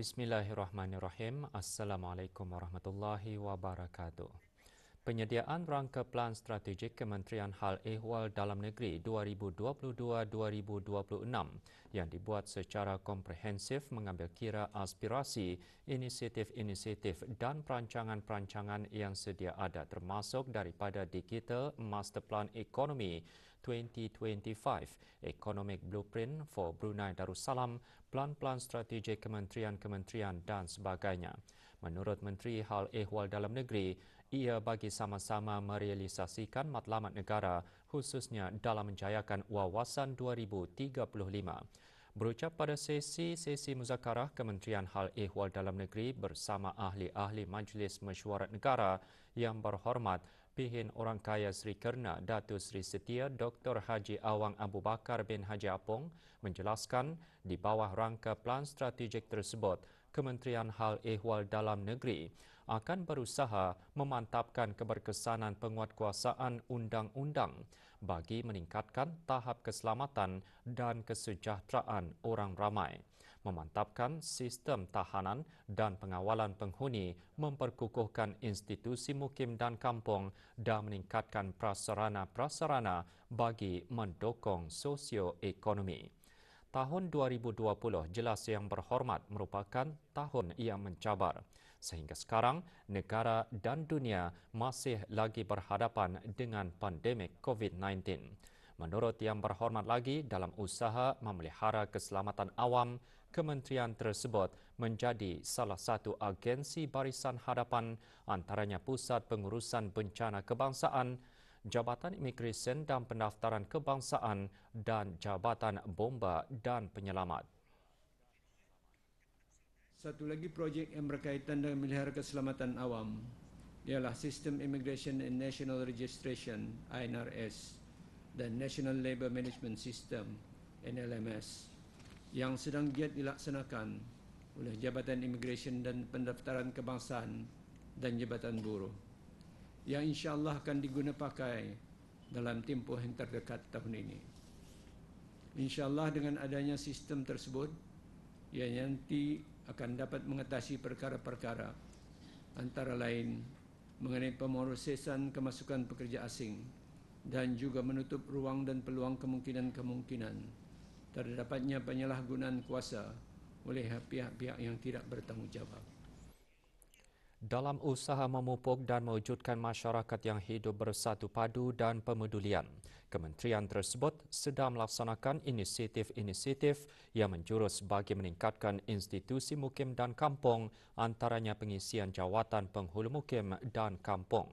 Bismillahirrahmanirrahim. Assalamualaikum warahmatullahi wabarakatuh. Penyediaan rangka pelan strategik Kementerian Hal Ehwal Dalam Negeri 2022-2026 yang dibuat secara komprehensif mengambil kira aspirasi, inisiatif-inisiatif dan perancangan-perancangan yang sedia ada termasuk daripada Digital Master Plan Ekonomi 2025, Economic Blueprint for Brunei Darussalam, plan-plan strategik kementerian-kementerian dan sebagainya. Menurut Menteri Hal Ehwal Dalam Negeri, ia bagi sama-sama merealisasikan matlamat negara khususnya dalam menjayakan Wawasan 2035. Berucap pada sesi muzakarah Kementerian Hal Ehwal Dalam Negeri bersama ahli-ahli Majlis Mesyuarat Negara yang berhormat Pihin Orang Kaya Sri Kerna Datuk Sri Setia Dr. Haji Awang Abu Bakar bin Haji Apong menjelaskan di bawah rangka plan strategik tersebut, Kementerian Hal Ehwal Dalam Negeri akan berusaha memantapkan keberkesanan penguatkuasaan undang-undang bagi meningkatkan tahap keselamatan dan kesejahteraan orang ramai, memantapkan sistem tahanan dan pengawalan penghuni, memperkukuhkan institusi mukim dan kampung dan meningkatkan prasarana-prasarana bagi mendukung sosioekonomi. Tahun 2020 jelas yang berhormat merupakan tahun yang mencabar. Sehingga sekarang, negara dan dunia masih lagi berhadapan dengan pandemik COVID-19. Menurut yang berhormat lagi, dalam usaha memelihara keselamatan awam, kementerian tersebut menjadi salah satu agensi barisan hadapan antaranya Pusat Pengurusan Bencana Kebangsaan, Jabatan Imigresen dan Pendaftaran Kebangsaan dan Jabatan Bomba dan Penyelamat. Satu lagi projek yang berkaitan dengan melihara keselamatan awam ialah Sistem Immigration and National Registration (INRS) dan National Labour Management System (NLMS) yang sedang giat dilaksanakan oleh Jabatan Imigresen dan Pendaftaran Kebangsaan dan Jabatan Buruh, yang insya-Allah akan digunapakai dalam tempoh yang terdekat tahun ini. Insya-Allah dengan adanya sistem tersebut, ia nanti akan dapat mengatasi perkara-perkara antara lain mengenai pemrosesan kemasukan pekerja asing dan juga menutup ruang dan peluang kemungkinan-kemungkinan terdapatnya penyalahgunaan kuasa oleh pihak-pihak yang tidak bertanggungjawab. Dalam usaha memupuk dan mewujudkan masyarakat yang hidup bersatu padu dan pemedulian, kementerian tersebut sedang melaksanakan inisiatif-inisiatif yang menjurus bagi meningkatkan institusi mukim dan kampung, antaranya pengisian jawatan penghulu mukim dan kampung.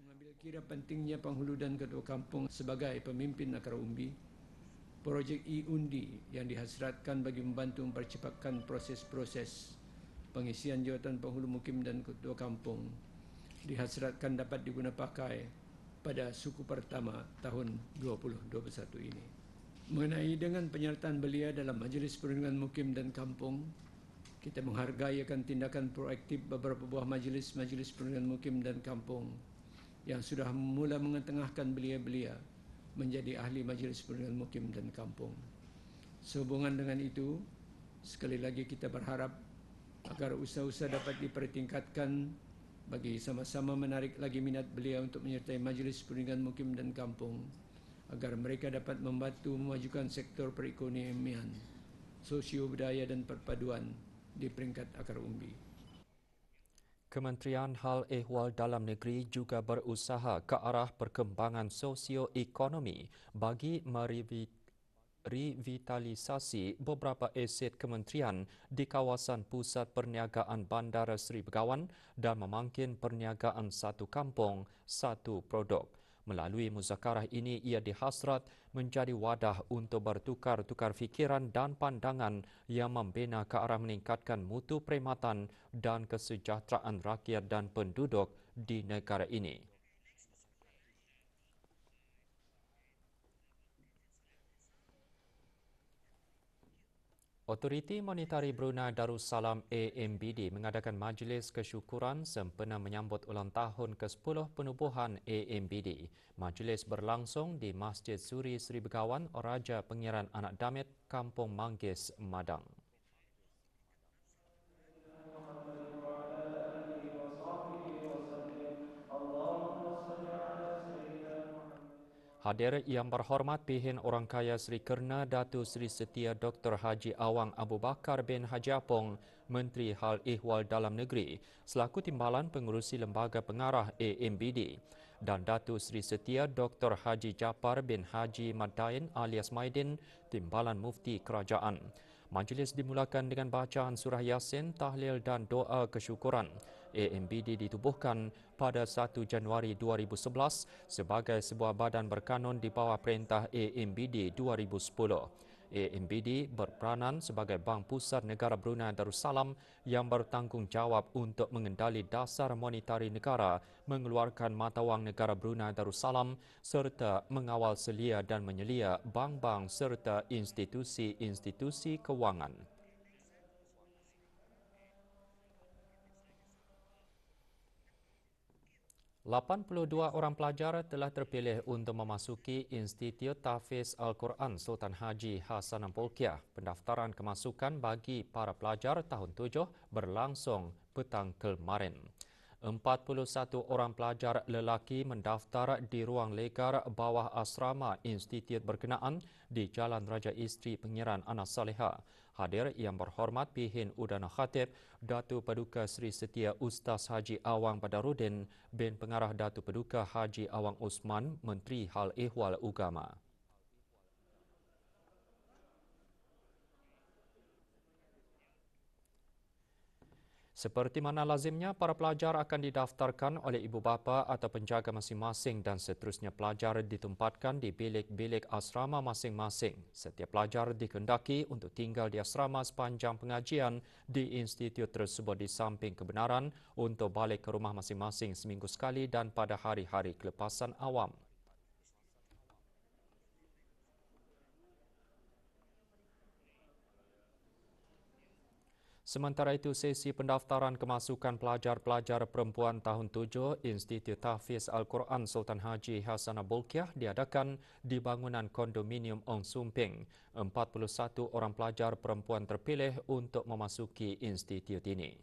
Mengambil kira pentingnya penghulu dan ketua kampung sebagai pemimpin akar umbi, projek e-undi yang dihasratkan bagi membantu mempercepatkan proses-proses pengisian jawatan penghulu mukim dan ketua kampung dihasratkan dapat digunapakai pada suku pertama tahun 2021 ini. Mengenai dengan penyertaan belia dalam Majlis Perundingan Mukim dan Kampung, kita menghargai akan tindakan proaktif beberapa buah majlis-majlis perundingan mukim dan kampung yang sudah mula mengetengahkan belia-belia menjadi ahli Majlis Perundingan Mukim dan Kampung. Sehubungan dengan itu, sekali lagi kita berharap agar usaha-usaha dapat dipertingkatkan bagi sama-sama menarik lagi minat belia untuk menyertai Majlis Perundingan Mukim dan Kampung agar mereka dapat membantu memajukan sektor perekonomian, sosio budaya dan perpaduan di peringkat akar umbi. Kementerian Hal Ehwal Dalam Negeri juga berusaha ke arah perkembangan sosioekonomi bagi revitalisasi beberapa aset kementerian di kawasan pusat perniagaan Bandara Seri Begawan dan memangkin perniagaan satu kampung, satu produk. Melalui muzakarah ini, ia dihasrat menjadi wadah untuk bertukar-tukar fikiran dan pandangan yang membina ke arah meningkatkan mutu perkhidmatan dan kesejahteraan rakyat dan penduduk di negara ini. Otoriti Monetari Brunei Darussalam AMBD mengadakan majlis kesyukuran sempena menyambut ulang tahun ke-10 penubuhan AMBD. Majlis berlangsung di Masjid Suri Seri Begawan, Raja Pengiran Anak Damit, Kampung Manggis, Madang. Hadir yang berhormat Pihin Orang Kaya Sri Kerna Datu Sri Setia Dr. Haji Awang Abu Bakar bin Haji Apong, Menteri Hal Ehwal Dalam Negeri, selaku Timbalan Pengurusi Lembaga Pengarah AMBD, dan Datu Sri Setia Dr. Haji Japar bin Haji Madain alias Maidin, Timbalan Mufti Kerajaan. Majlis dimulakan dengan bacaan surah Yasin, tahlil dan doa kesyukuran. AMBD ditubuhkan pada 1 Januari 2011 sebagai sebuah badan berkanun di bawah Perintah AMBD 2010. AMBD berperanan sebagai Bank Pusat Negara Brunei Darussalam yang bertanggungjawab untuk mengendali dasar monetari negara, mengeluarkan mata wang negara Brunei Darussalam serta mengawal selia dan menyelia bank-bank serta institusi-institusi kewangan. 82 orang pelajar telah terpilih untuk memasuki Institut Tahfiz Al-Quran Sultan Haji Hassanah Bolkiah. Pendaftaran kemasukan bagi para pelajar tahun 7 berlangsung petang kemarin. 41 orang pelajar lelaki mendaftar di ruang legar bawah asrama institut berkenaan di Jalan Raja Isteri Pengiran Anas Saleha. Hadir yang berhormat Pihin Udana Khatib, Datu Paduka Sri Setia Ustaz Haji Awang Badarudin bin Pengarah Datu Paduka Haji Awang Osman, Menteri Hal Ehwal Agama. Seperti mana lazimnya, para pelajar akan didaftarkan oleh ibu bapa atau penjaga masing-masing dan seterusnya pelajar ditempatkan di bilik-bilik asrama masing-masing. Setiap pelajar dikehendaki untuk tinggal di asrama sepanjang pengajian di institut tersebut di samping kebenaran untuk balik ke rumah masing-masing seminggu sekali dan pada hari-hari kelepasan awam. Sementara itu, sesi pendaftaran kemasukan pelajar-pelajar perempuan tahun 7 Institut Tahfiz Al-Quran Sultan Haji Hassanah Bolkiah diadakan di bangunan kondominium Ong Sumping. 41 orang pelajar perempuan terpilih untuk memasuki institut ini.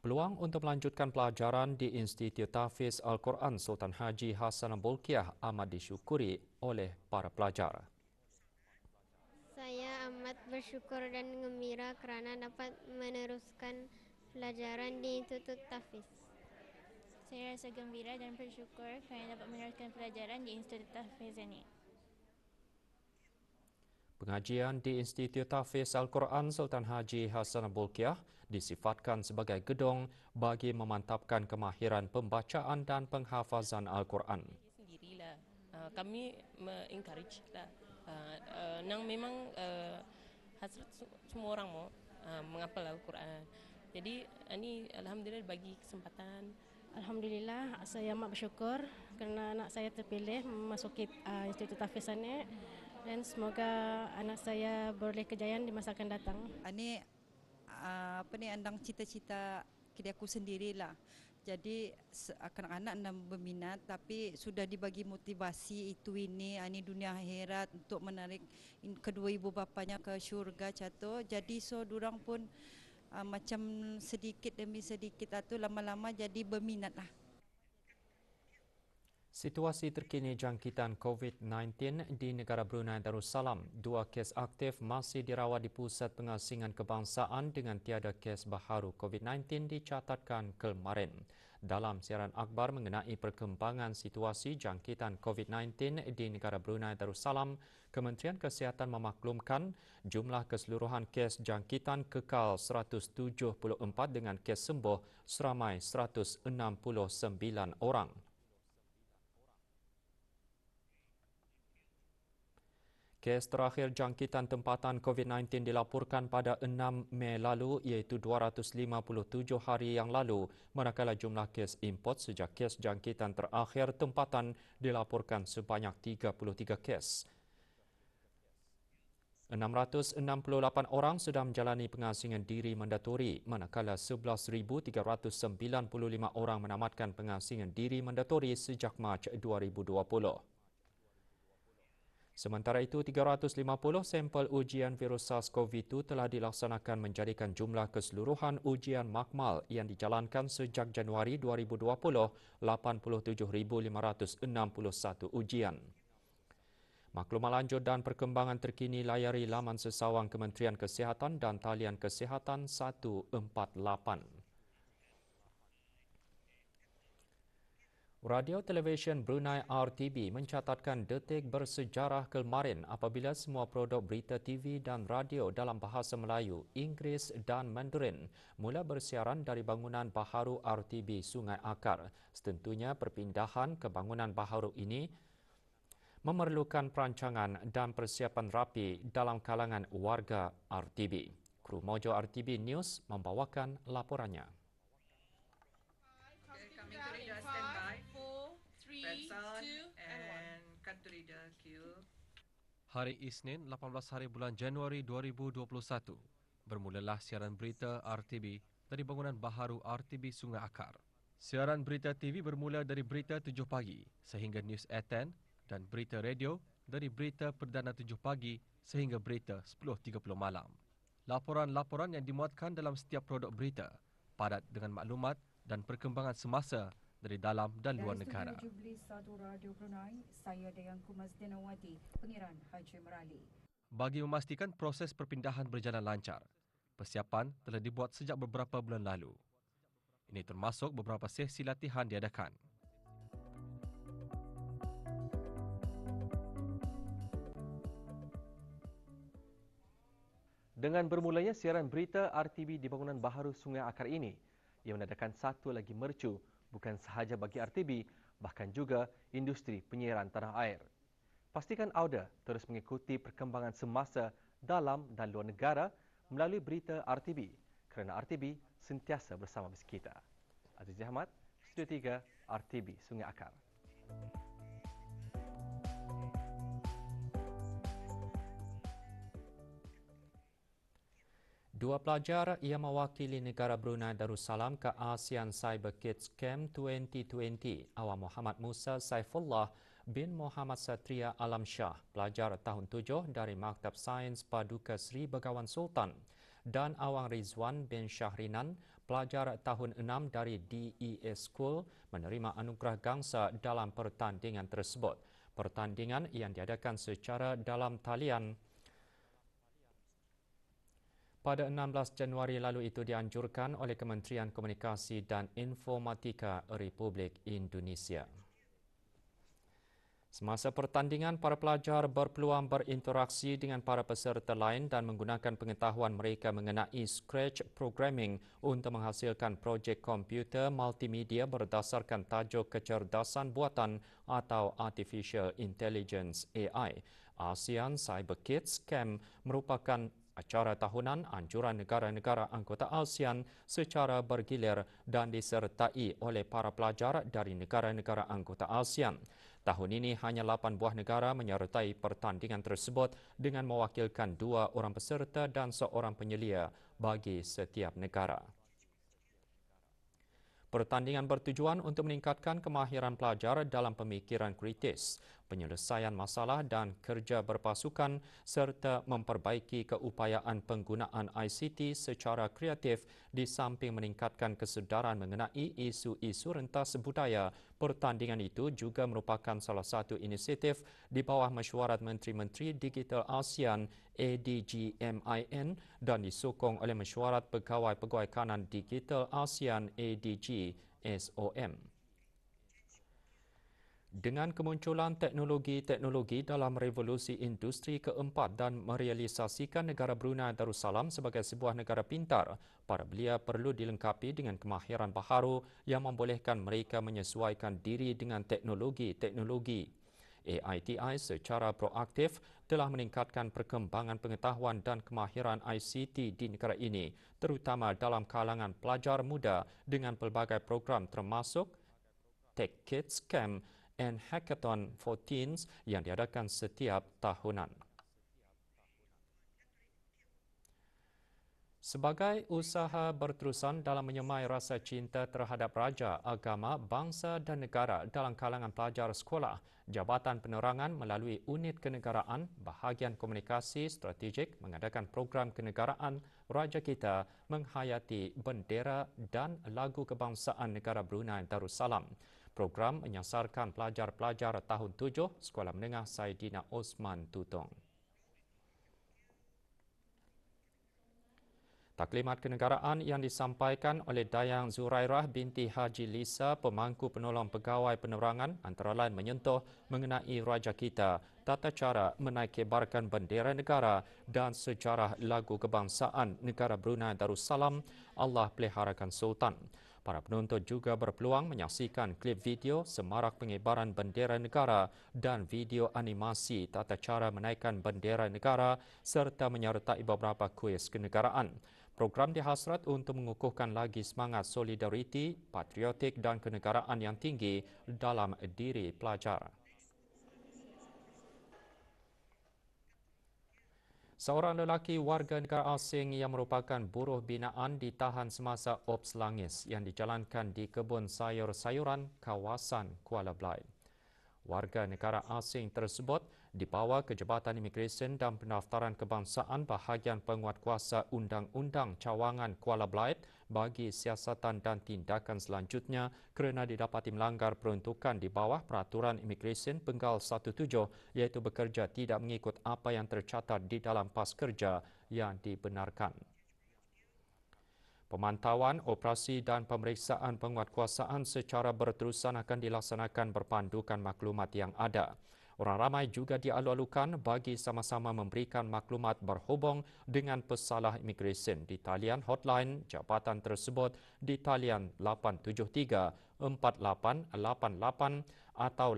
Peluang untuk melanjutkan pelajaran di Institut Tahfiz Al-Quran Sultan Haji Hassanah Bolkiah amat disyukuri oleh para pelajar. Saya amat bersyukur dan gembira kerana dapat meneruskan pelajaran di Institut Tahfiz. Saya rasa gembira dan bersyukur kerana dapat meneruskan pelajaran di Institut Tahfiz ini. Pengajian di Institut Tahfiz Al-Quran Sultan Haji Hassanah Bolkiah disifatkan sebagai gedung bagi memantapkan kemahiran pembacaan dan penghafazan Al-Quran. Sendirilah, kami encourage lah. Nang memang hasrat semua orang mau menghafal Al-Quran. Jadi ini alhamdulillah bagi kesempatan. Alhamdulillah, saya amat bersyukur kerana anak saya terpilih memasuki Institut Tahfiz ini dan semoga anak saya beroleh kejayaan di masa akan datang. Ini andang cita-cita kiri aku sendirilah. Jadi anak-anak nak berminat tapi sudah dibagi motivasi itu ini dunia akhirat untuk menarik kedua ibu bapanya ke syurga cato. Jadi so durang pun macam sedikit demi sedikit atau lama-lama jadi berminatlah. Situasi terkini jangkitan COVID-19 di negara Brunei Darussalam. 2 kes aktif masih dirawat di Pusat Pengasingan Kebangsaan dengan tiada kes baharu COVID-19 dicatatkan kemarin. Dalam siaran akhbar mengenai perkembangan situasi jangkitan COVID-19 di negara Brunei Darussalam, Kementerian Kesihatan memaklumkan jumlah keseluruhan kes jangkitan kekal 174 dengan kes sembuh seramai 169 orang. Kes terakhir jangkitan tempatan COVID-19 dilaporkan pada 6 Mei lalu iaitu 257 hari yang lalu, manakala jumlah kes import sejak kes jangkitan terakhir tempatan dilaporkan sebanyak 33 kes. 668 orang sudah menjalani pengasingan diri mandatori, manakala 11,395 orang menamatkan pengasingan diri mandatori sejak Mac 2020. Sementara itu, 350 sampel ujian virus SARS-CoV-2 telah dilaksanakan menjadikan jumlah keseluruhan ujian makmal yang dijalankan sejak Januari 2020, 87,561 ujian. Maklumat lanjut dan perkembangan terkini layari laman sesawang Kementerian Kesihatan dan talian Kesihatan 148. Radio Televisyen Brunei RTB mencatatkan detik bersejarah kemarin apabila semua produk berita TV dan radio dalam bahasa Melayu, Inggeris dan Mandarin mula bersiaran dari bangunan baharu RTB Sungai Akar. Setentunya perpindahan ke bangunan baharu ini memerlukan perancangan dan persiapan rapi dalam kalangan warga RTB. Kru Mojo RTB News membawakan laporannya. Hari Isnin, 18 hari bulan Januari 2021, bermulalah siaran berita RTB dari bangunan baharu RTB Sungai Akar. Siaran berita TV bermula dari berita 7 pagi sehingga News at 10 dan berita radio dari berita perdana 7 pagi sehingga berita 10.30 malam. Laporan-laporan yang dimuatkan dalam setiap produk berita padat dengan maklumat dan perkembangan semasa dari dalam dan luar negara. Dari Studio Jubli 1 Radio Brunei, saya Dayang Kumas Dinawati, Pengiran Haji Merali. Bagi memastikan proses perpindahan berjalan lancar, persiapan telah dibuat sejak beberapa bulan lalu. Ini termasuk beberapa sesi latihan diadakan. Dengan bermulanya siaran berita RTB di bangunan baharu Sungai Akar ini, ia menandakan satu lagi mercu bukan sahaja bagi RTB, bahkan juga industri penyiaran tanah air. Pastikan anda terus mengikuti perkembangan semasa dalam dan luar negara melalui berita RTB, kerana RTB sentiasa bersama kita. Aziz Ahmad, Studio 3, RTB Sungai Akar. Dua pelajar yang mewakili negara Brunei Darussalam ke ASEAN Cyber Kids Camp 2020, Awang Muhammad Musa Saifullah bin Muhammad Satria Alam Shah, pelajar tahun 7 dari Maktab Sains Paduka Seri Begawan Sultan, dan Awang Rizwan bin Syahrinan, pelajar tahun 6 dari DES School, menerima anugerah gangsa dalam pertandingan tersebut. Pertandingan yang diadakan secara dalam talian pada 16 Januari lalu itu dianjurkan oleh Kementerian Komunikasi dan Informatika Republik Indonesia. Semasa pertandingan, para pelajar berpeluang berinteraksi dengan para peserta lain dan menggunakan pengetahuan mereka mengenai Scratch Programming untuk menghasilkan projek komputer multimedia berdasarkan tajuk kecerdasan buatan atau Artificial Intelligence AI. ASEAN Cyber Kids Camp merupakan acara tahunan anjuran negara-negara anggota ASEAN secara bergilir dan disertai oleh para pelajar dari negara-negara anggota ASEAN. Tahun ini hanya 8 buah negara menyertai pertandingan tersebut dengan mewakilkan 2 orang peserta dan seorang penyelia bagi setiap negara. Pertandingan bertujuan untuk meningkatkan kemahiran pelajar dalam pemikiran kritis, penyelesaian masalah dan kerja berpasukan serta memperbaiki keupayaan penggunaan ICT secara kreatif di samping meningkatkan kesedaran mengenai isu-isu rentas budaya. Pertandingan itu juga merupakan salah satu inisiatif di bawah Mesyuarat Menteri-Menteri Digital ASEAN ADGMIN dan disokong oleh Mesyuarat Pegawai-Pegawai Kanan Digital ASEAN ADG SOM. Dengan kemunculan teknologi-teknologi dalam revolusi industri keempat dan merealisasikan negara Brunei Darussalam sebagai sebuah negara pintar, para belia perlu dilengkapi dengan kemahiran baharu yang membolehkan mereka menyesuaikan diri dengan teknologi-teknologi. AITI secara proaktif telah meningkatkan perkembangan pengetahuan dan kemahiran ICT di negara ini, terutama dalam kalangan pelajar muda dengan pelbagai program termasuk Tech Kids Camp and Hackathon for Teens yang diadakan setiap tahunan. Sebagai usaha berterusan dalam menyemai rasa cinta terhadap raja, agama, bangsa dan negara dalam kalangan pelajar sekolah, Jabatan Penerangan melalui Unit Kenegaraan Bahagian Komunikasi Strategik mengadakan program kenegaraan Raja Kita menghayati bendera dan lagu kebangsaan negara Brunei Darussalam. Program menyasarkan pelajar-pelajar tahun 7 Sekolah Menengah Saidina Osman Tutong. Taklimat kenegaraan yang disampaikan oleh Dayang Zurairah binti Haji Lisa, pemangku penolong pegawai penerangan, antara lain menyentuh mengenai Raja Kita, tata cara menaikkebarkan bendera negara dan sejarah lagu kebangsaan negara Brunei Darussalam, Allah Peliharakan Sultan. Para penuntut juga berpeluang menyaksikan klip video semarak pengibaran bendera negara dan video animasi tata cara menaikkan bendera negara serta menyertai beberapa kuis kenegaraan. Program dihasrat untuk mengukuhkan lagi semangat solidariti, patriotik dan kenegaraan yang tinggi dalam diri pelajar. Seorang lelaki warga negara asing yang merupakan buruh binaan ditahan semasa ops langis yang dijalankan di kebun sayur-sayuran kawasan Kuala Belait. Warga negara asing tersebut dibawa ke Jabatan Imigresen dan Pendaftaran Kebangsaan Bahagian Penguatkuasa Undang-Undang Cawangan Kuala Belait bagi siasatan dan tindakan selanjutnya kerana didapati melanggar peruntukan di bawah Peraturan Imigresen Penggal 17 iaitu bekerja tidak mengikut apa yang tercatat di dalam pas kerja yang dibenarkan. Pemantauan, operasi dan pemeriksaan penguatkuasaan secara berterusan akan dilaksanakan berpandukan maklumat yang ada. Orang ramai juga dialu-alukan bagi sama-sama memberikan maklumat berhubung dengan pesalah imigresen di talian hotline jabatan tersebut di talian 873-4888 atau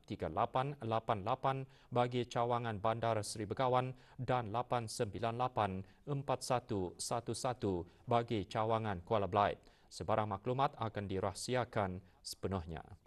875-3888 bagi cawangan Bandar Seri Begawan dan 898-4111 bagi cawangan Kuala Belait. Sebarang maklumat akan dirahsiakan sepenuhnya.